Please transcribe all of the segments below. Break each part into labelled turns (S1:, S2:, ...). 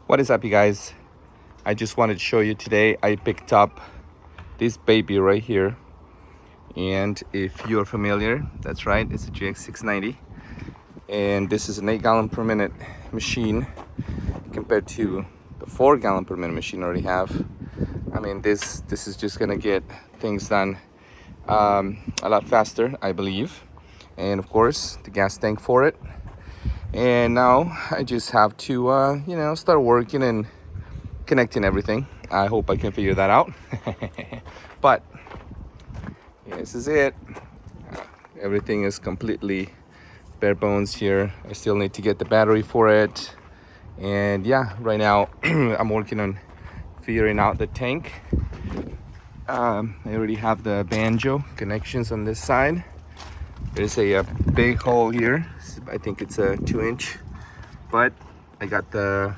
S1: What is up, you guys? I just wanted to show you today I picked up this baby right here, and if you're familiar, that's right, it's a GX690, and this is an 8 gallon per minute machine compared to the 4 gallon per minute machine I already have. I mean, this is just gonna get things done a lot faster, I believe, and of course the gas tank for it. And now I just have to start working and connecting everything. I hope I can figure that out. But this is it. Everything is completely bare bones here. I still need to get the battery for it. And yeah, right now I'm working on figuring out the tank. I already have the banjo connections on this side. There's a big hole here. I think it's a 2-inch, but I got the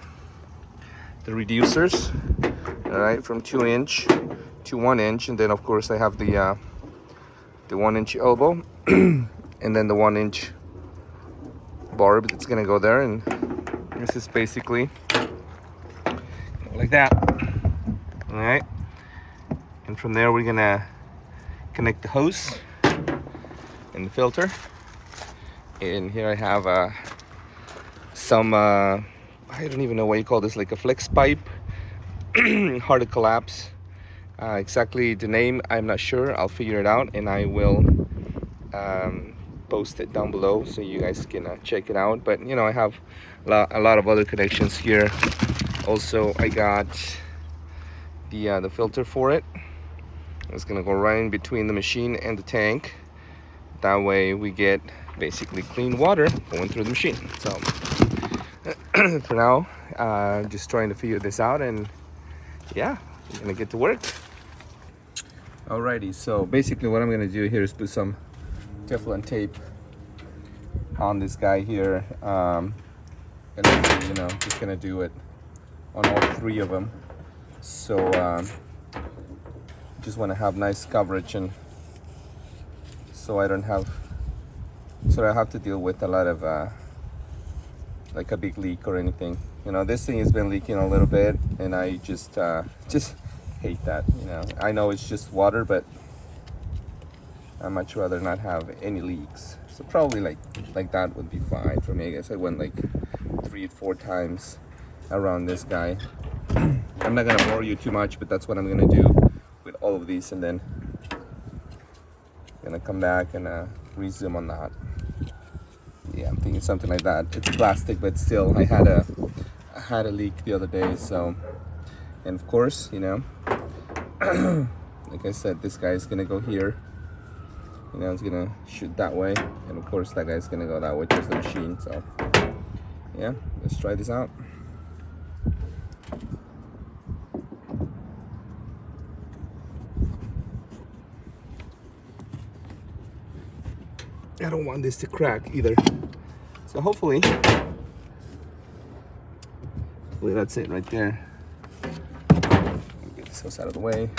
S1: reducers, all right, from 2-inch to 1-inch, and then of course I have the 1-inch elbow and then the 1-inch barb that's gonna go there, and this is basically like that. All right, and from there we're gonna connect the hose and the filter. And here I have some I don't even know what you call this, like a flex pipe. Hard to collapse. Exactly the name I'm not sure. I'll figure it out and I will post it down below so you guys can check it out. But I have a lot of other connections here. Also, I got the filter for it. It's gonna go right in between the machine and the tank. That way we get basically clean water going through the machine. So for now, just trying to figure this out, and yeah, I'm gonna get to work. Alrighty, so basically what I'm gonna do here is put some Teflon tape on this guy here, and then, just gonna do it on all 3 of them. So just want to have nice coverage, and so I don't have to deal with a lot of like a big leak or anything. This thing has been leaking a little bit, and I just hate that. I know it's just water, but I'd much rather not have any leaks. So probably like that would be fine for me. I guess I went like 3 or 4 times around this guy. I'm not gonna bore you too much, but that's what I'm gonna do with all of these, and then gonna come back and resume on that. Yeah, I'm thinking something like that. It's plastic, but still, I had a leak the other day. So, and of course, like I said, this guy is gonna go here. It's gonna shoot that way, and of course that guy's gonna go that way towards the machine. So yeah, let's try this out. I don't want this to crack either. So hopefully that's it right there. Get this hose out of the way.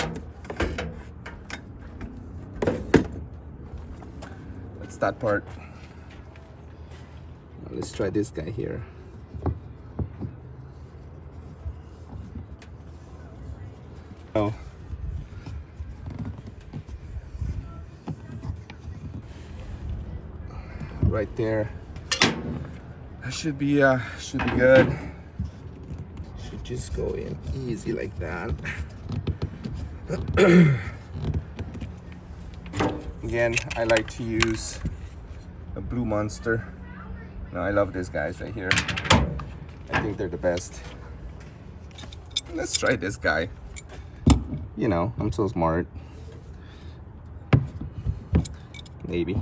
S1: That's that part. Now let's try this guy here. Oh. Right there. That should be good. Should just go in easy like that. Again, I like to use a Blue Monster. I love these guys right here. I think they're the best. Let's try this guy. I'm so smart. Maybe.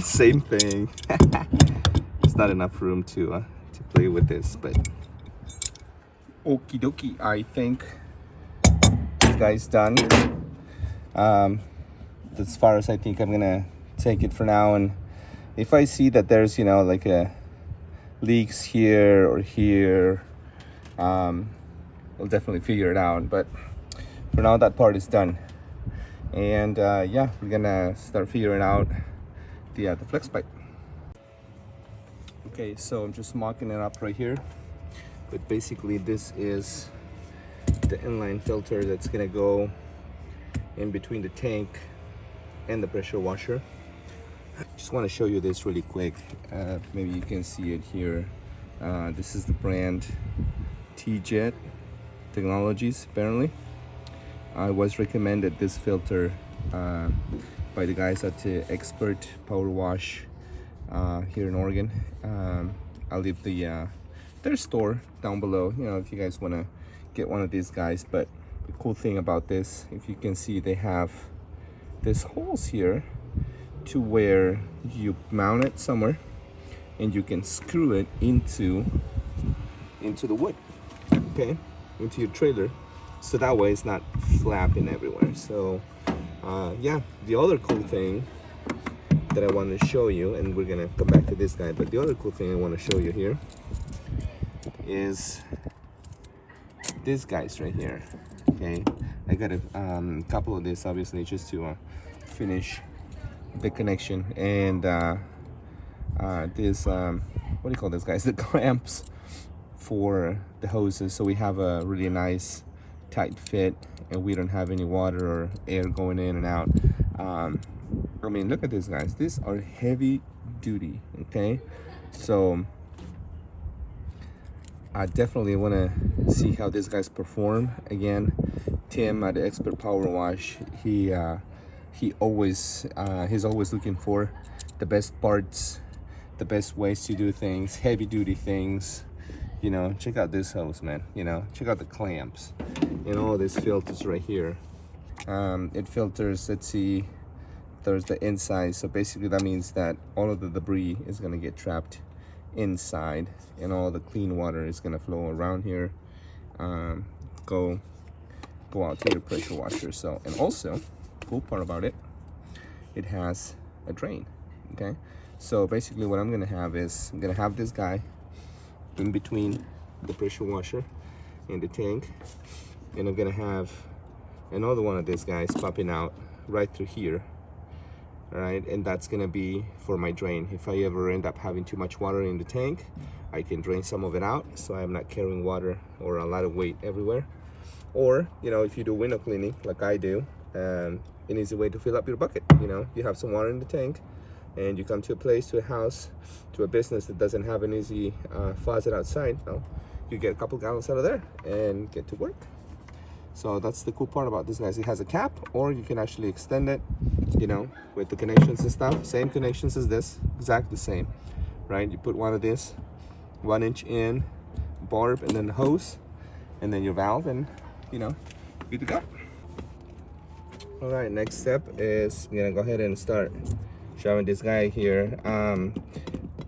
S1: Same thing. It's not enough room to play with this, but okie dokie. I think this guy's done. As far as I think I'm gonna take it for now, and if I see that there's like leaks here or here, we'll definitely figure it out. But for now, that part is done. And yeah, we're gonna start figuring out the flex pipe. Okay, so I'm just mocking it up right here, but basically this is the inline filter that's gonna go in between the tank and the pressure washer. Just want to show you this really quick. Maybe you can see it here. This is the brand T-Jet Technologies. Apparently I was recommended this filter by the guys at the Expert Power Wash here in Oregon. I'll leave their store down below, you know, if you guys want to get one of these guys. But the cool thing about this, if you can see, they have these holes here to where you mount it somewhere and you can screw it into the wood, okay, into your trailer, so that way it's not flapping everywhere. So yeah, the other cool thing that I want to show you, and we're gonna come back to this guy, but the other cool thing I want to show you here is these guys right here. Okay, I got a couple of this obviously just to finish the connection, and this what do you call this, guys? The clamps for the hoses, so we have a really nice tight fit and we don't have any water or air going in and out. I mean, look at these guys. These are heavy duty, okay? So I definitely want to see how these guys perform. Again, Tim at the Expert Power Wash, he's always looking for the best parts, the best ways to do things, heavy duty things. You know, check out this hose, man. You know, check out the clamps and all these filters right here. It filters, let's see, there's the inside. So basically that means that all of the debris is gonna get trapped inside and all the clean water is gonna flow around here, go out to your pressure washer. So, and also cool part about it, it has a drain. Okay, so basically what I'm gonna have is I'm gonna have this guy in between the pressure washer and the tank, and I'm gonna have another one of these guys popping out right through here. All right, and that's gonna be for my drain. If I ever end up having too much water in the tank, I can drain some of it out so I'm not carrying water or a lot of weight everywhere. Or, you know, if you do window cleaning like I do, an easy way to fill up your bucket. You know, you have some water in the tank and you come to a place, to a house, to a business that doesn't have an easy faucet outside, well, you get a couple gallons out of there and get to work. So that's the cool part about this, guys. It has a cap, or you can actually extend it, you know, with the connections and stuff. Same connections as this, exactly the same, right? You put one of this 1 inch in, barb, and then the hose, and then your valve, and you know, good to go. All right, next step is I'm gonna go ahead and start showing this guy here.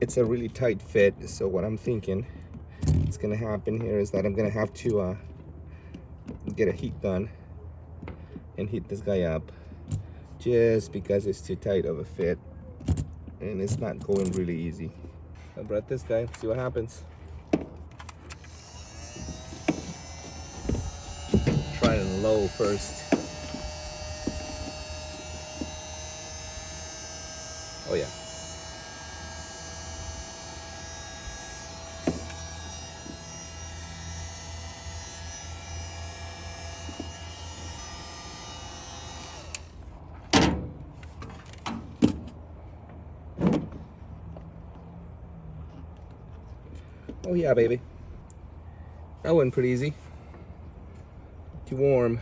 S1: It's a really tight fit, so what I'm thinking is gonna happen here is that I'm gonna have to get a heat gun and heat this guy up, just because it's too tight of a fit and it's not going really easy. I'll bring this guy, see what happens. Try it low first. Oh yeah. Oh yeah, baby. That went pretty easy. Too warm.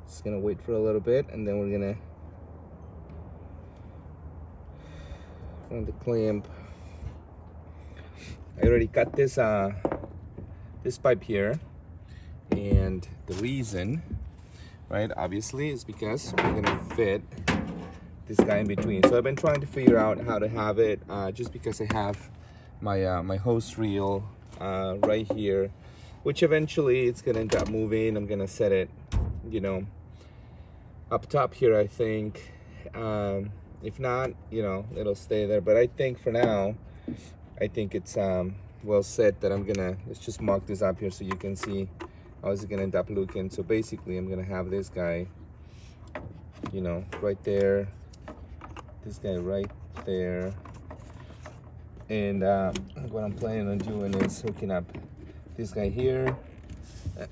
S1: Just gonna wait for a little bit, and then we're gonna run the clamp. I already cut this this pipe here, and the reason, right, obviously, is because we're gonna fit this guy in between. So I've been trying to figure out how to have it, just because I have my my hose reel right here, which eventually it's gonna end up moving. I'm gonna set it, you know, up top here, I think. If not, you know, it'll stay there, but I think for now, I think it's well set that I'm gonna, let's just mark this up here so you can see how it's gonna end up looking. So basically I'm gonna have this guy, you know, right there, this guy right there. And what I'm planning on doing is hooking up this guy here.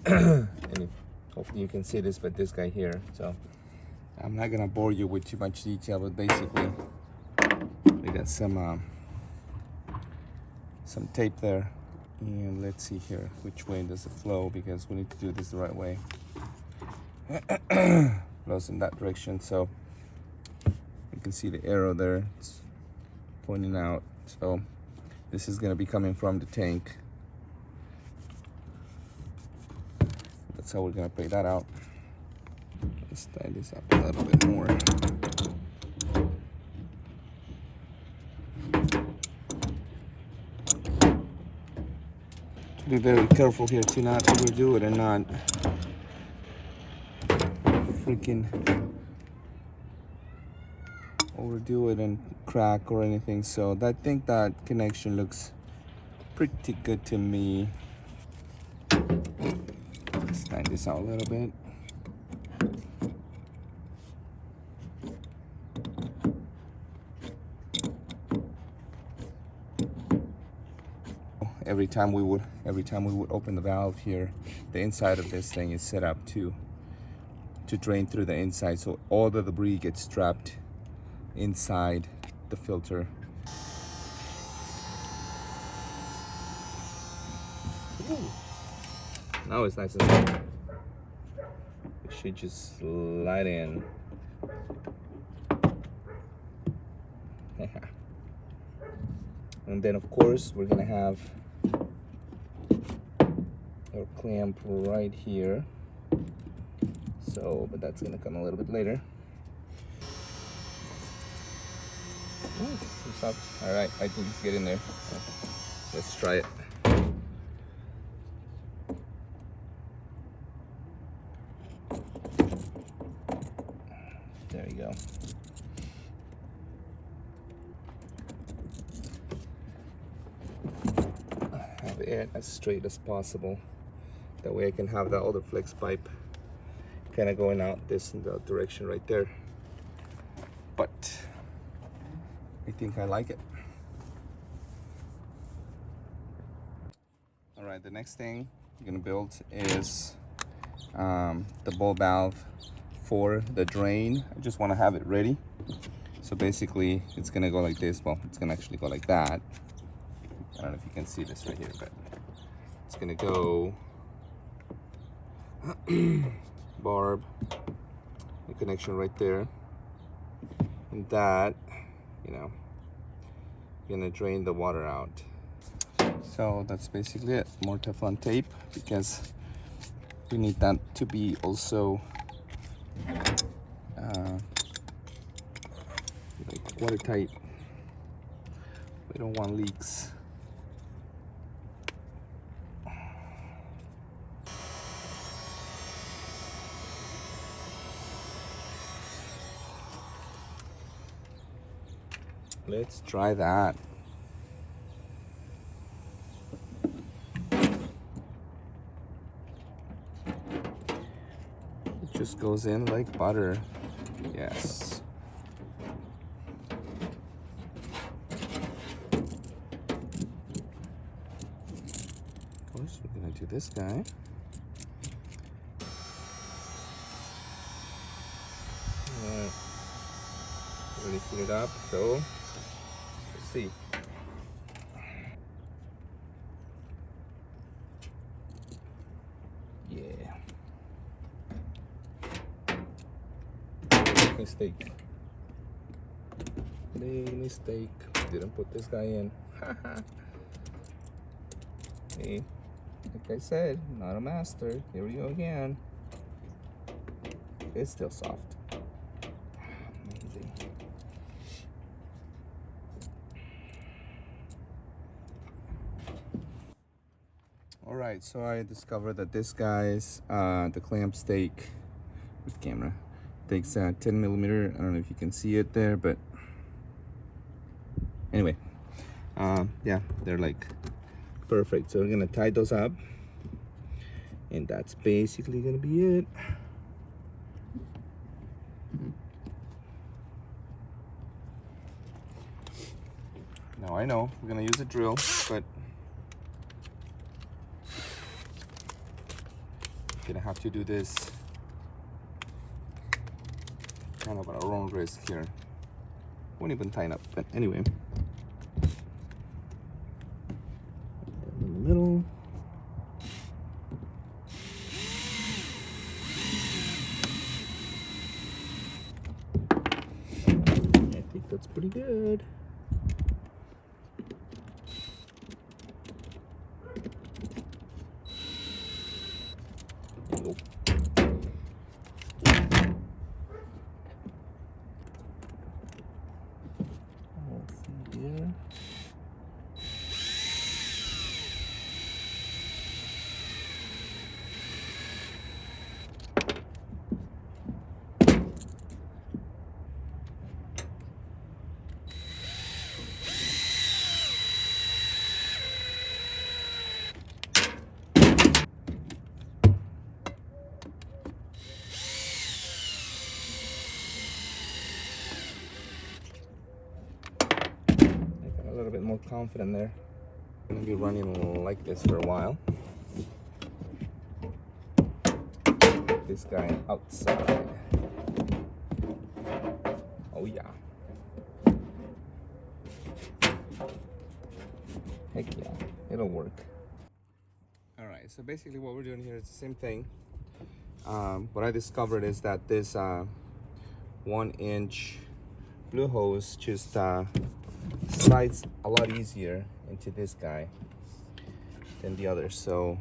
S1: And hopefully you can see this, but this guy here. So I'm not gonna bore you with too much detail, but basically we got some tape there. And let's see here, which way does it flow, because we need to do this the right way. Flows in that direction, so you can see the arrow there, it's pointing out. So this is gonna be coming from the tank. That's how we're gonna pay that out. Let's tie this up a little bit more. To be very careful here to not overdo it and not freaking overdo it and crack or anything. So I think that connection looks pretty good to me. Let's tighten this out a little bit. Every time we would open the valve here, the inside of this thing is set up to drain through the inside, so all the debris gets trapped inside the filter. Ooh. Now it's nice and soft. It should just slide in. And then of course we're gonna have our clamp right here. So, but that's gonna come a little bit later. Ooh, soft. All right, I think it's getting there. Let's try it. There you go. Have it as straight as possible. That way I can have the other flex pipe kind of going out this in the direction right there. But I think I like it. All right, the next thing we're gonna build is the ball valve for the drain. I just want to have it ready. So basically it's gonna go like this. Well, it's gonna actually go like that. I don't know if you can see this right here, but it's gonna go barb, the connection right there, and that, you know, gonna drain the water out. So that's basically it. More Teflon tape, because we need that to be also like watertight. We don't want leaks. Let's try that. It just goes in like butter. Yes. Of course, we're gonna do this guy. Alright. Already heat it up, so let's see. Yeah. Mistake. Big mistake. Didn't put this guy in. Hey, like I said, not a master. Here we go again. It's still soft. Amazing. All right, so I discovered that this guy's the clamp stake with camera takes 10 millimeter. I don't know if you can see it there, but anyway, yeah, they're like perfect. So we're gonna tie those up, and that's basically gonna be it. Now I know we're gonna use a drill, but gonna have to do this kind of at our own risk here. Won't even tighten up, but anyway. In the middle. I think that's pretty good. Nope. Let's see here. A little bit more confident there. I'm gonna be running like this for a while. This guy outside. Oh yeah. Heck yeah, it'll work. All right, so basically what we're doing here is the same thing. What I discovered is that this 1-inch blue hose just slides a lot easier into this guy than the other. So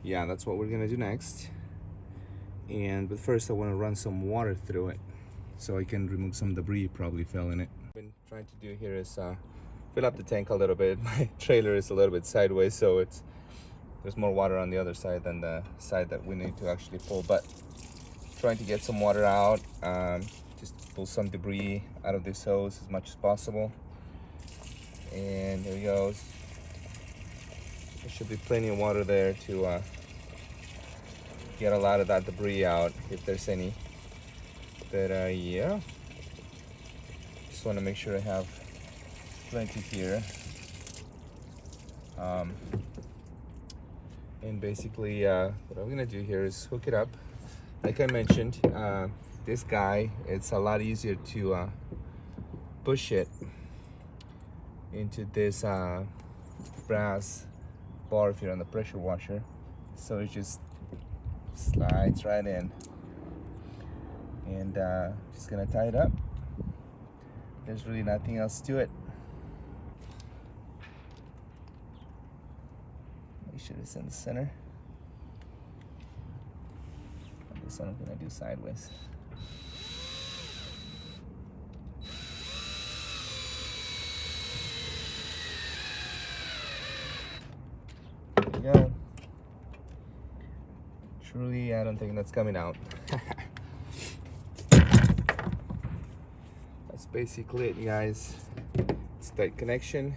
S1: yeah, that's what we're gonna do next. But first I want to run some water through it so I can remove some debris probably fell in it. What I've been trying to do here is fill up the tank a little bit. My trailer is a little bit sideways, so there's more water on the other side than the side that we need to actually pull, but trying to get some water out, just pull some debris out of this hose as much as possible. And there he goes. There should be plenty of water there to get a lot of that debris out if there's any. But yeah, just want to make sure I have plenty here. And basically what I'm gonna do here is hook it up. Like I mentioned, this guy, it's a lot easier to push it into this brass bar here on the pressure washer, so it just slides right in. And just gonna tie it up. There's really nothing else to it. Make sure it's in the center. And this one I'm gonna do sideways. There you go. Truly, I don't think that's coming out. That's basically it, guys. It's tight connection.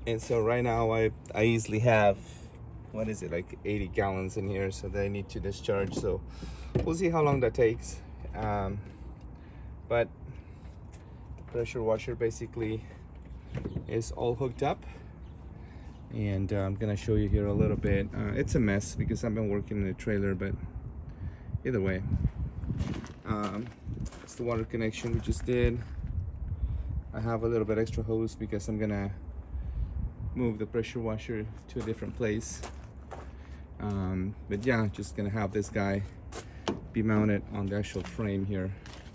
S1: And so right now I easily have, what is it, like 80 gallons in here, so that I need to discharge. So we'll see how long that takes. But the pressure washer basically is all hooked up. And I'm gonna show you here a little bit. It's a mess because I've been working in a trailer, but either way, it's the water connection we just did. I have a little bit extra hose because I'm gonna move the pressure washer to a different place. But yeah, just gonna have this guy be mounted on the actual frame here.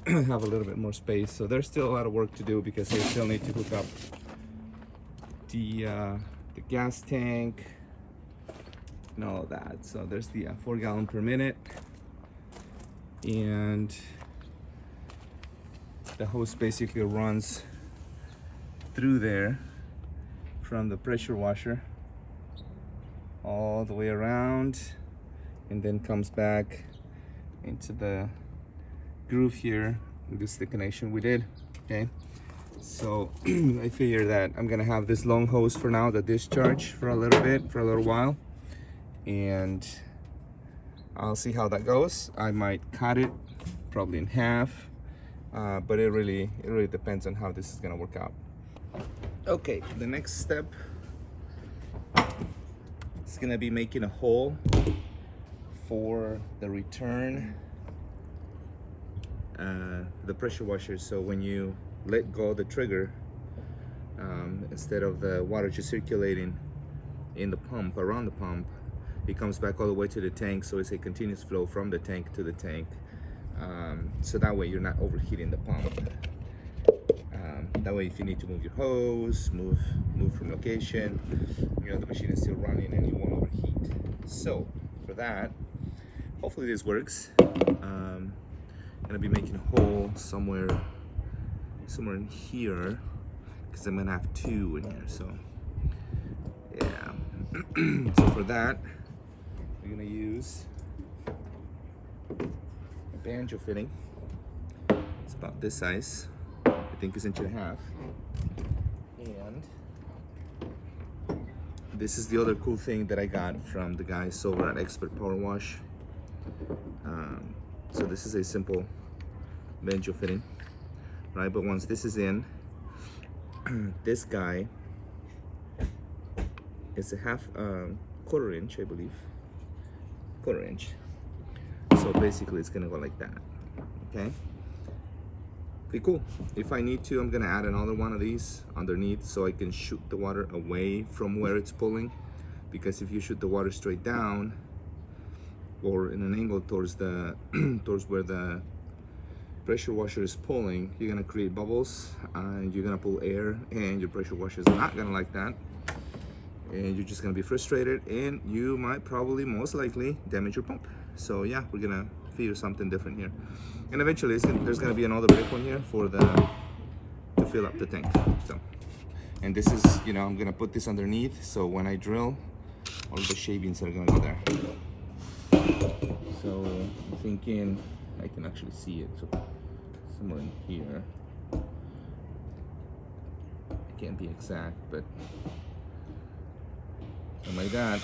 S1: Have a little bit more space. So there's still a lot of work to do because I still need to hook up the gas tank and all of that. So there's the 4 gallon per minute, and the hose basically runs through there from the pressure washer all the way around, and then comes back into the groove here. This is the connection we did. Okay, so I figure that I'm gonna have this long hose for now, the discharge, for a little bit, for a little while, and I'll see how that goes. I might cut it probably in half, but it really depends on how this is gonna work out. Okay, the next step is gonna be making a hole for the return, the pressure washer. So when you let go of the trigger, instead of the water just circulating in the pump, around the pump, it comes back all the way to the tank, so it's a continuous flow from the tank to the tank. So that way you're not overheating the pump. That way if you need to move your hose, move from location, you know, the machine is still running and you won't overheat. So for that, hopefully this works. I'm gonna be making a hole somewhere in here, because I'm gonna have two in here. So yeah. So for that, we're gonna use a banjo fitting. It's about this size. I think it's 1.5 inches. And this is the other cool thing that I got from the guys over at Expert Power Wash. So this is a simple banjo fitting, right? But once this is in, this guy is a quarter inch, I believe, quarter inch. So basically it's gonna go like that, okay? Pretty cool. If I need to, I'm gonna add another one of these underneath so I can shoot the water away from where it's pulling, because if you shoot the water straight down or in an angle towards the towards where the pressure washer is pulling, you're gonna create bubbles and you're gonna pull air, and your pressure washer is not gonna like that, and you're just gonna be frustrated, and you might probably most likely damage your pump. So yeah, we're gonna figure something different here, and eventually there's gonna be another big one here for to fill up the tank. So, and this is, you know, I'm gonna put this underneath, so when I drill, all the shavings are gonna go there. So I'm thinking I can actually see it, so somewhere in here. I can't be exact, but something like that.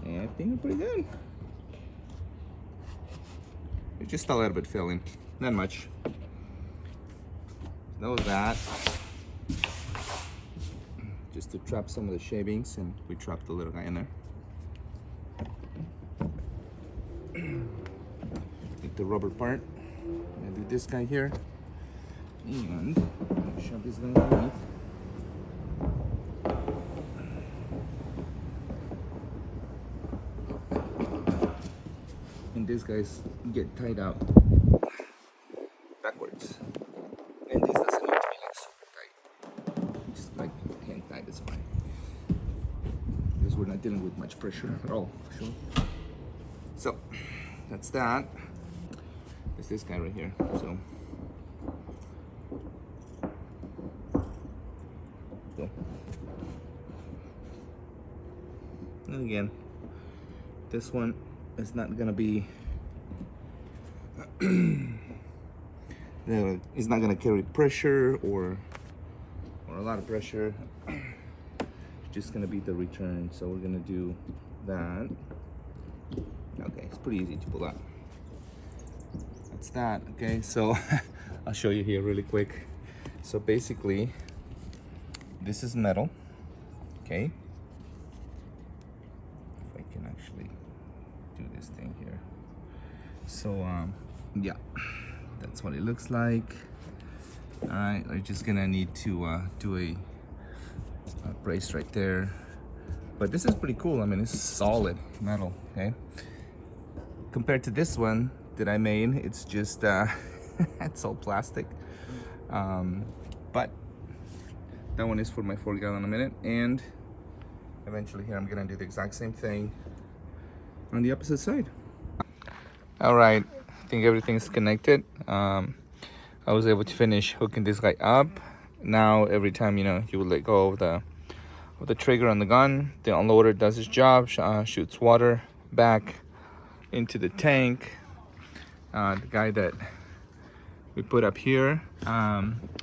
S1: And I think I'm pretty good. It's just a little bit filling, not much. That was that. Just to trap some of the shavings, and we trapped the little guy in there. Take the rubber part. I'm gonna do this guy here, and I'm gonna shove this guy underneath. And these guys get tied out backwards. And this doesn't need to be like super tight. Just like hand tight is fine. Because we're not dealing with much pressure at all, sure. So that's that. There's this guy right here. So and again, this one is not gonna be it's not gonna carry pressure or a lot of pressure. It's just gonna be the return. So we're gonna do that. Okay, it's pretty easy to pull out. That's that. Okay, so I'll show you here really quick. So basically, this is metal. Okay, if I can actually do this thing here. So yeah, that's what it looks like. All right, we're just gonna need to do a brace right there, but this is pretty cool. I mean, it's solid metal. Okay, compared to this one that I made, it's just it's all plastic. But that one is for my 4 gallon a minute, and eventually here I'm gonna do the exact same thing on the opposite side. All right, I think everything's connected. I was able to finish hooking this guy up. Now every time, you know, you would let go of the trigger on the gun, the unloader does its job, shoots water back into the tank. The guy that we put up here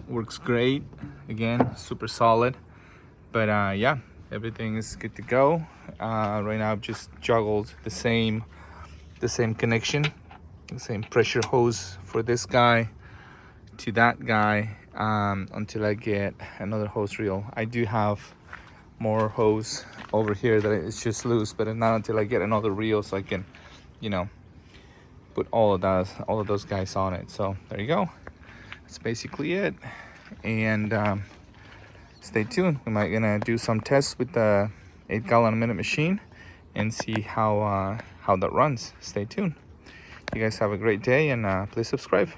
S1: works great. Again, super solid. But yeah, everything is good to go. Right now I've just juggled the same connection, the same pressure hose for this guy to that guy until I get another hose reel. I do have more hose over here that it's just loose, but not until I get another reel so I can, you know, put all of those guys on it. So there you go. That's basically it. And stay tuned. We might gonna do some tests with the 8-gallon-a-minute machine and see how that runs. Stay tuned. You guys have a great day, and please subscribe.